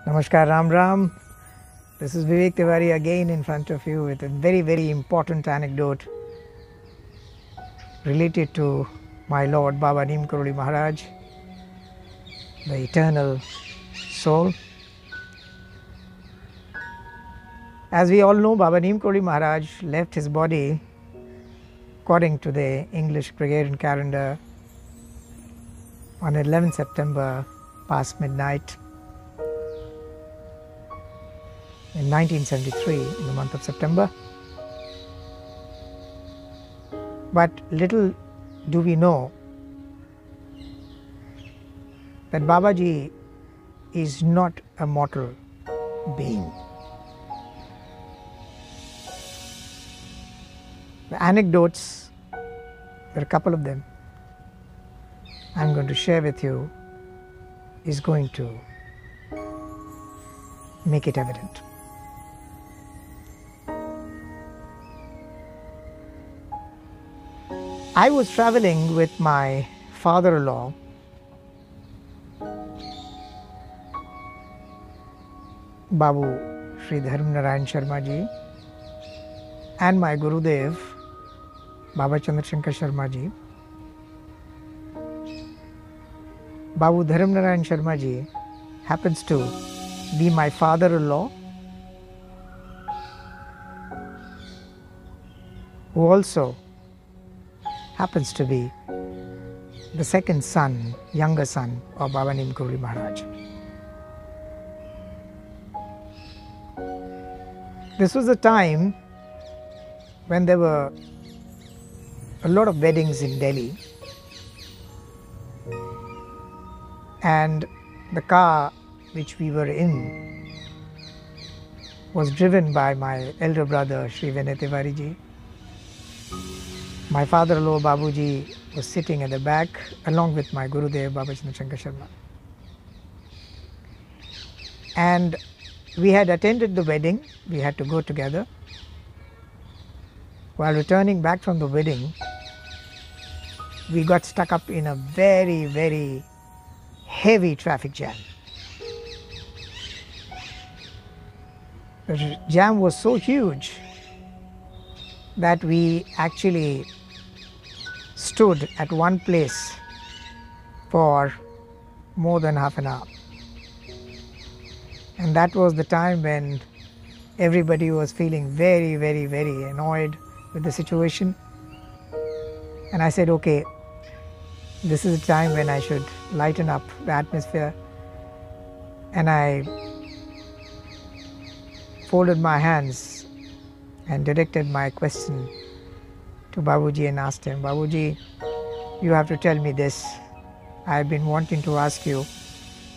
Namaskar, Ram Ram. This is Vivek Tiwari again in front of you with a very, very important anecdote related to my Lord Baba Neeb Karori Maharaj, the eternal soul. As we all know, Baba Neeb Karori Maharaj left his body according to the English Gregorian calendar on 11th September past midnight in 1973 in the month of September. But little do we know that Babaji is not a mortal being. The anecdotes, there are a couple of them, I'm going to share with you, is going to make it evident. I was traveling with my father-in-law, Babu Sri Dharmanarayan Sharma ji, and my Gurudev, Baba Chandrashankar Sharma ji. Babu Dharmanarayan Sharma ji happens to be my father-in-law, who also happens to be the second son, younger son of Baba Neeb Karori Maharaj. This was a time when there were a lot of weddings in Delhi, and the car which we were in was driven by my elder brother Sri Vinay Tiwari ji. My father-in-law Babuji was sitting at the back along with my Gurudev Baba Chandrashankar Sharma. And we had attended the wedding, we had to go together. While returning back from the wedding, we got stuck up in a very, very heavy traffic jam. The jam was so huge that we actually stood at one place for more than half an hour. And that was the time when everybody was feeling very, very, very annoyed with the situation. And I said, okay, this is the time when I should lighten up the atmosphere. And I folded my hands and directed my question to Babuji and asked him, Babuji, you have to tell me this. I have been wanting to ask you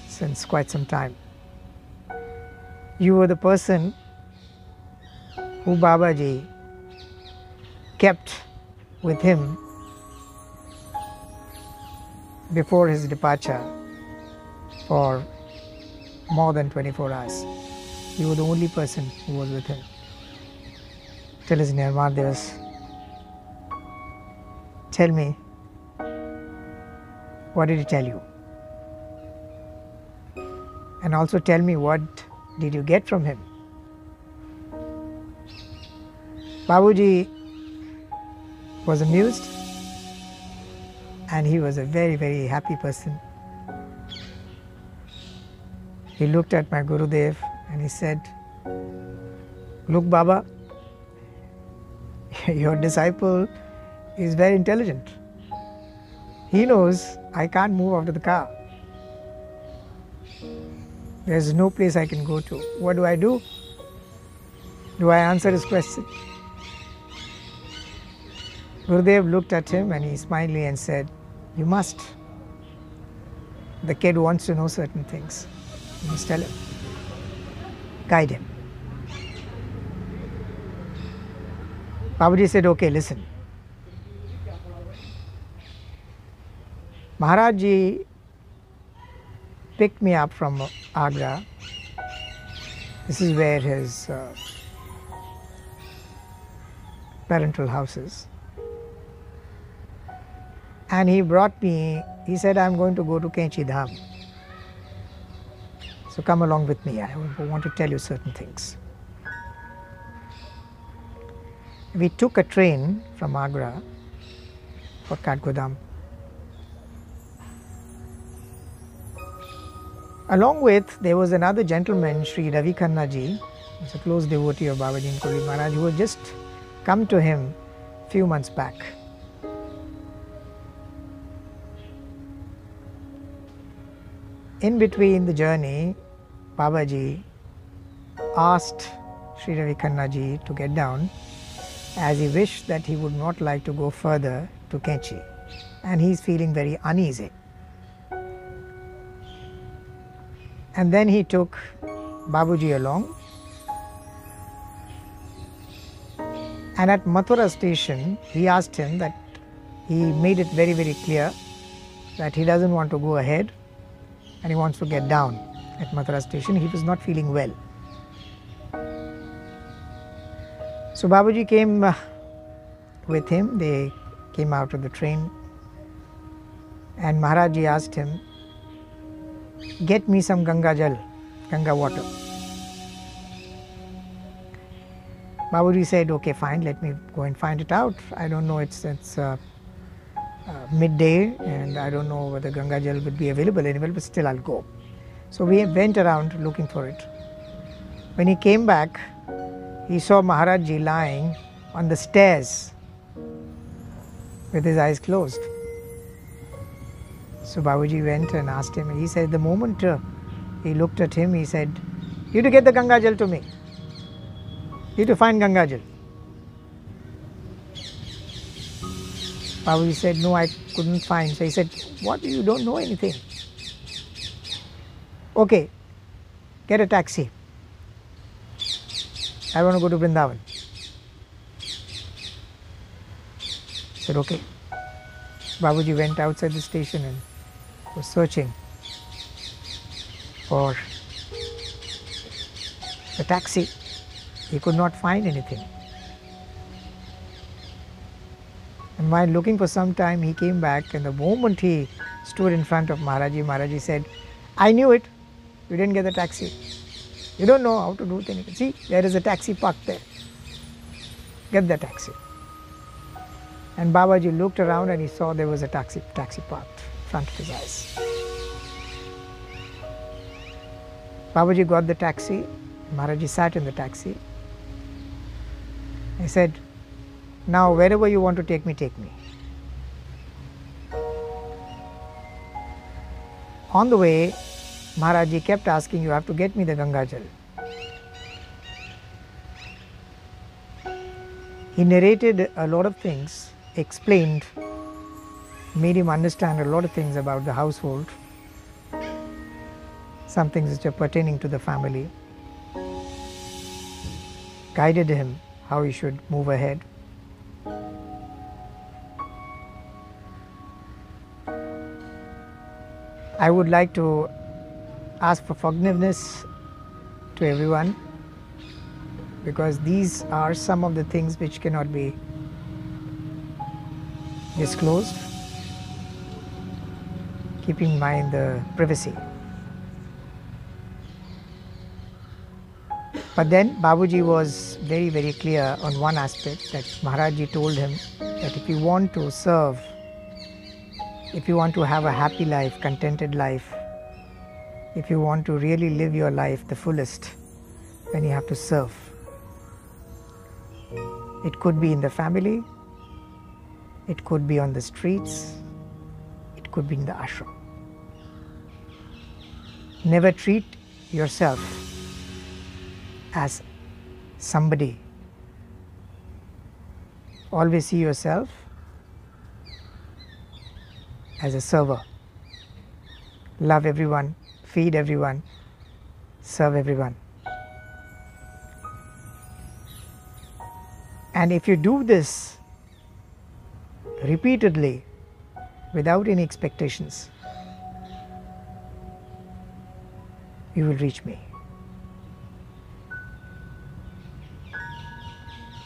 since quite some time. You were the person who Babaji kept with him before his departure for more than 24 hours. You were the only person who was with him till his Nirmar Divas. Tell me, what did he tell you? And also tell me, what did you get from him? Babuji was amused, and he was a very, very happy person. He looked at my Gurudev and he said, look, Baba, your disciple is very intelligent. He knows I can't move out of the car. There's no place I can go to. What do I do? Do I answer his question? Gurudev looked at him and he smiled and said, you must. The kid wants to know certain things. You must tell him. Guide him. Babaji said, okay, listen. Maharaj ji picked me up from Agra. This is where his parental house is. And he brought me, he said, I'm going to go to Kenchi Dham. So come along with me, I want to tell you certain things. We took a train from Agra for Kathgodam. Along with, there was another gentleman, Sri Ravi Khanna ji, who's a close devotee of Baba Neeb Karori Maharaj, who had just come to him a few months back. In between the journey, Babaji asked Sri Ravi Khanna ji to get down, as he wished that he would not like to go further to Kenchi, and he is feeling very uneasy. And then he took Babuji along, and at Mathura station he asked him that, he made it very, very clear that he doesn't want to go ahead and he wants to get down at Mathura station. He was not feeling well. So Babuji came with him. They came out of the train, and Maharaj ji asked him, get me some Ganga Jal, Ganga water. Babuji said, okay, fine, let me go and find it out. I don't know, it's midday and I don't know whether Ganga Jal would be available anywhere, but still I'll go. So we went around looking for it. When he came back, he saw Maharaj ji lying on the stairs with his eyes closed. So Babuji went and asked him, and he said, the moment he looked at him, he said, you have to get the Ganga Jal to me. You have to find Ganga Jal. Babuji said, no, I couldn't find. So he said, what, you don't know anything? Okay, get a taxi. I want to go to Vrindavan. He said, okay. Babuji went outside the station and was searching for the taxi. He could not find anything. And while looking for some time, he came back, and the moment he stood in front of Maharaji, Maharaji said, I knew it, you didn't get the taxi. You don't know how to do anything. See, there is a taxi parked there. Get the taxi. And Babaji looked around and he saw there was a taxi parked in front of his eyes. Babaji got the taxi. Maharaji sat in the taxi. He said, now wherever you want to take me, take me. On the way, Maharaji kept asking, you have to get me the Ganga Jal. He narrated a lot of things, explained, made him understand a lot of things about the household, some things which are pertaining to the family, guided him how he should move ahead. I would like to ask for forgiveness to everyone, because these are some of the things which cannot be disclosed, keeping in mind the privacy. But then Babuji was very, very clear on one aspect, that Maharajji told him that if you want to serve, if you want to have a happy life, contented life, if you want to really live your life the fullest, then you have to serve. It could be in the family, it could be on the streets, it could be in the ashram. Never treat yourself as somebody. Always see yourself as a server. Love everyone, feed everyone, serve everyone. And if you do this repeatedly, without any expectations, you will reach me.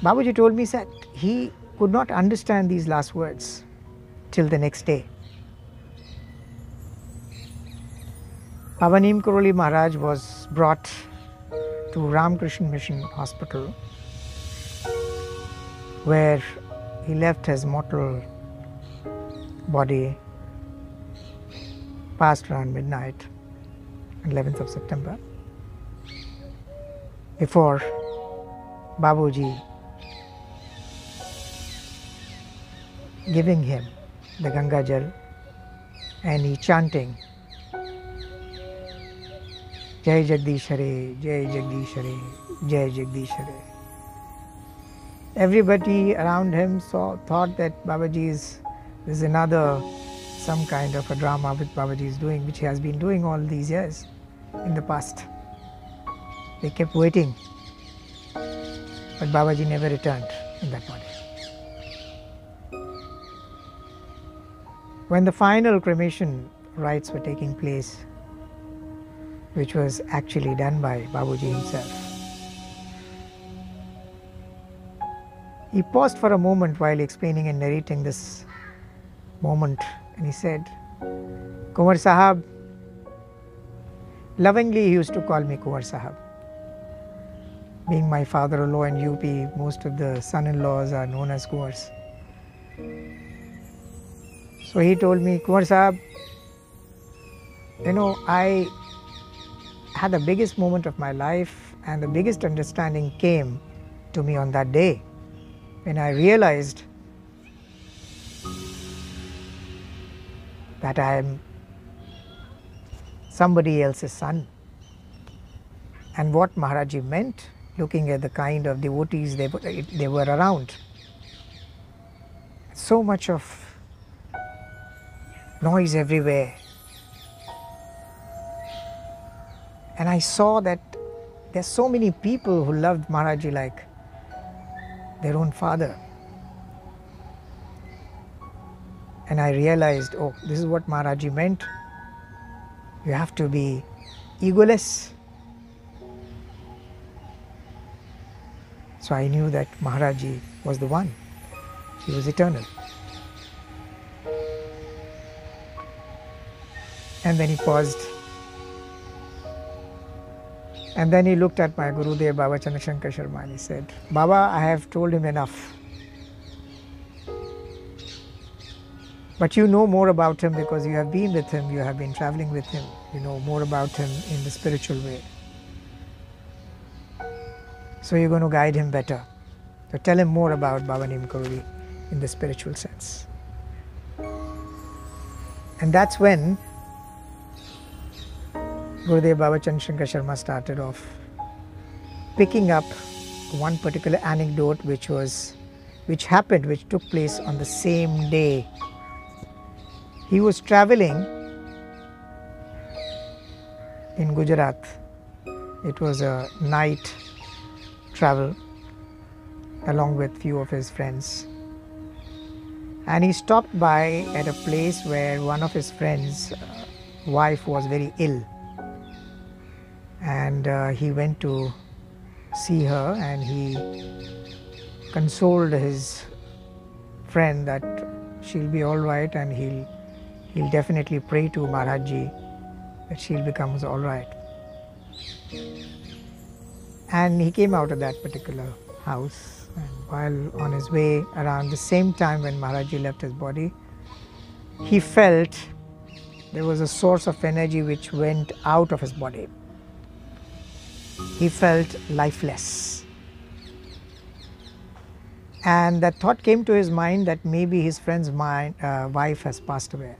Babuji told me that he could not understand these last words till the next day. Baba Neeb Karori Maharaj was brought to Ramakrishna Mission Hospital, where he left his mortal body past around midnight, 11th of September, before Babuji giving him the Ganga Jal, and he chanting Jai Jagdish Hare, Jai Jagdish Hare, Jai Jagdish Hare. Everybody around him thought that Babaji is some kind of a drama which Babaji is doing, which he has been doing all these years in the past. They kept waiting, but Babaji never returned in that body. When the final cremation rites were taking place, which was actually done by Babuji himself, he paused for a moment while explaining and narrating this moment, and he said, Kunwar Sahab, lovingly he used to call me Kunwar Sahab. Being my father-in-law in UP, most of the son-in-laws are known as Kunwars. So he told me, Kunwar Sahab, I had the biggest moment of my life, and the biggest understanding came to me on that day when I realized that I am somebody else's son. And what Maharaji meant, looking at the kind of devotees they were around. So much of noise everywhere. And I saw that there's so many people who loved Maharaji like their own father. And I realized, oh, this is what Maharaji meant. You have to be egoless. So I knew that Maharaji was the one. He was eternal. And then he paused. And then he looked at my Gurudev, Baba Chandrashankar Sharma, and he said, Baba, I have told him enough. But you know more about him because you have been with him, you have been traveling with him, you know more about him in the spiritual way. So you're going to guide him better. So tell him more about Baba Neeb Karori in the spiritual sense. And that's when Gurudev Baba Chandrashankar Sharma started off picking up one particular anecdote which took place on the same day. He was traveling in Gujarat. It was a night travel along with few of his friends. And he stopped by at a place where one of his friends' wife was very ill. And he went to see her, and he consoled his friend that she'll be all right, and he'll definitely pray to Maharajji that she'll become all right. And he came out of that particular house, and while on his way around the same time when Maharajji left his body, he felt there was a source of energy which went out of his body. He felt lifeless. And that thought came to his mind that maybe his friend's wife has passed away.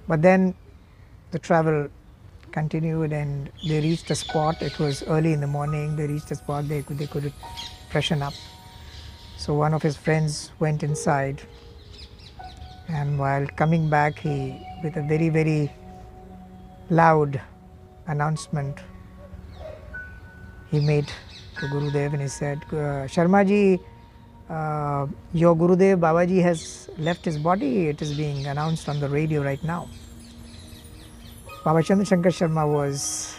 But then the travel continued, and they reached a spot. It was early in the morning. They reached a spot they could freshen up. So one of his friends went inside, and while coming back, he, with a very, very loud announcement, he made to Gurudev, and he said, Sharmaji, your Gurudev Babaji has left his body. It is being announced on the radio right now. Baba Chandrashankar Sharma was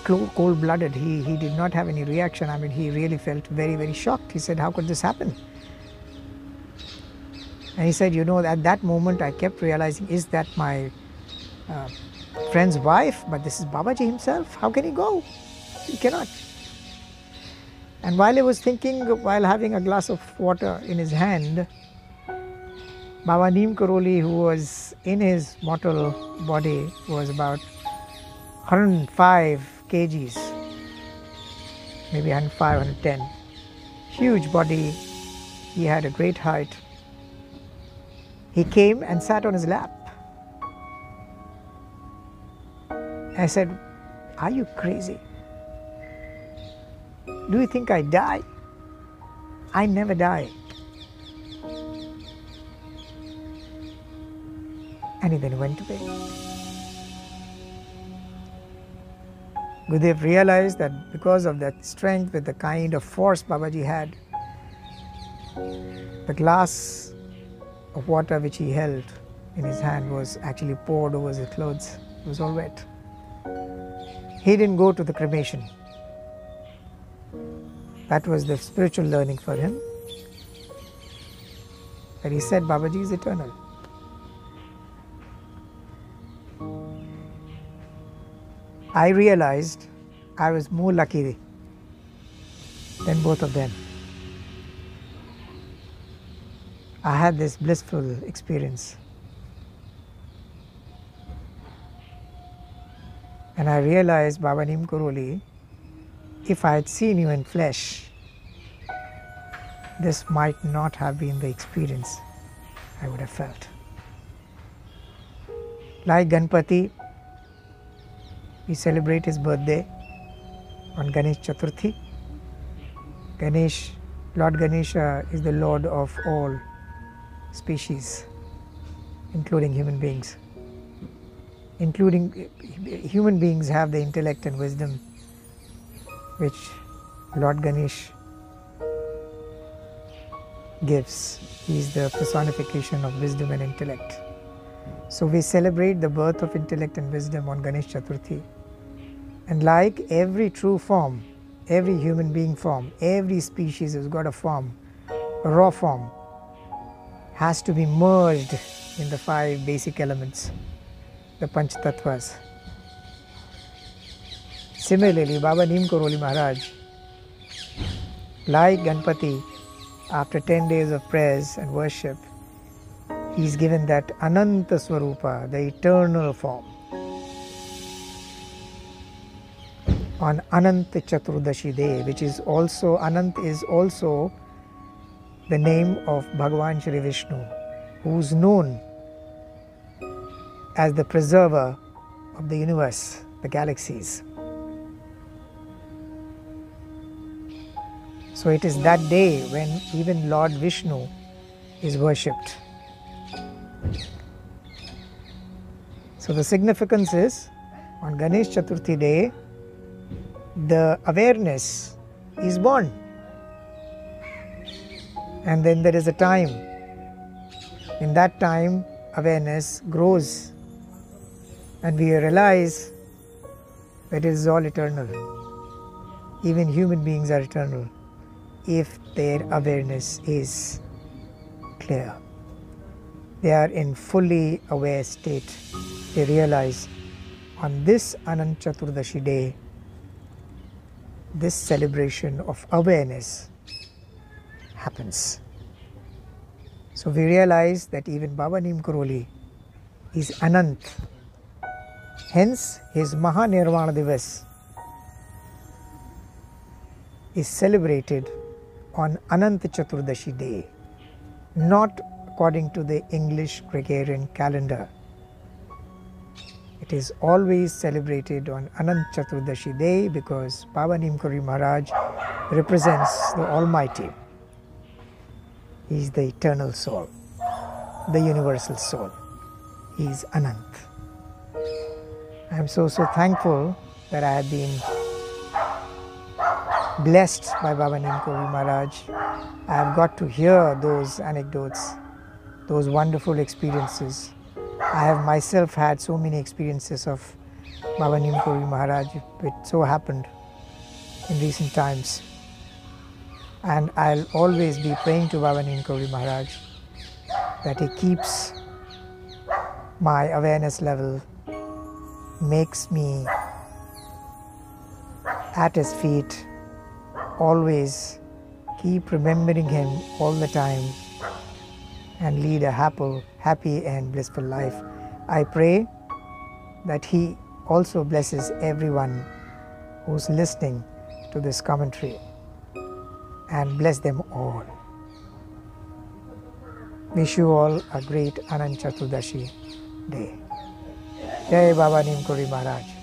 cold-blooded. He did not have any reaction. I mean, he really felt very, very shocked. He said, how could this happen? And he said, you know, at that moment I kept realizing, is that my friend's wife? But this is Babaji himself. How can he go? He cannot. And while I was thinking, while having a glass of water in his hand, Baba Neeb Karori, who was in his mortal body, was about 105 kgs, maybe 105, 110. Huge body. He had a great height. He came and sat on his lap. I said, are you crazy? Do you think I die? I never die. And he then went away. Gurudev realized that because of that strength, with the kind of force Babaji had, the glass of water which he held in his hand was actually poured over his clothes. It was all wet. He didn't go to the cremation. That was the spiritual learning for him. But he said Babaji is eternal. I realized I was more lucky than both of them. I had this blissful experience. And I realized, Baba Neeb Karori, if I had seen you in flesh, this might not have been the experience I would have felt. Like Ganpati, we celebrate his birthday on Ganesh Chaturdashi. Lord Ganesha is the Lord of all species, including human beings. Human beings have the intellect and wisdom which Lord Ganesh gives. He is the personification of wisdom and intellect. So we celebrate the birth of intellect and wisdom on Ganesh Chaturdashi. And like every true form, every human being form, every species has got a form, a raw form, has to be merged in the 5 basic elements, the Panch Tattvas. Similarly, Baba Neeb Karori Maharaj, like Ganpati, after 10 days of prayers and worship, he is given that Ananta Swaroop, the eternal form. On Ananta Chaturdashi day, which is also, Anant is also the name of Bhagavan Shri Vishnu, who is known as the preserver of the universe, the galaxies. So it is that day when even Lord Vishnu is worshipped. So the significance is, on Ganesh Chaturdashi day, the awareness is born. And then there is a time. In that time, awareness grows. And we realize that it is all eternal. Even human beings are eternal if their awareness is clear. They are in fully aware state. They realize on this Anant Chaturdashi day, this celebration of awareness happens. So we realize that even Baba Neeb Karori is Anant. Hence his Mahanirvana Divas is celebrated on Ananta Chaturdashi day, not according to the English Gregorian calendar. It is always celebrated on Anant Chaturdashi day because Baba Neeb Karori Maharaj represents the Almighty. He is the eternal soul, the universal soul. He is Anant. I am so thankful that I have been blessed by Baba Neeb Karori Maharaj. I have got to hear those anecdotes, those wonderful experiences. I have myself had so many experiences of Baba Neeb Karori Maharaj. It so happened in recent times. And I'll always be praying to Baba Neeb Karori Maharaj that he keeps my awareness level, makes me at his feet, always keep remembering him all the time, and lead a happy and blissful life. I pray that he also blesses everyone who's listening to this commentary and bless them all. Wish you all a great Ananta Chaturdashi day. Jai Baba Neeb Karori Maharaj.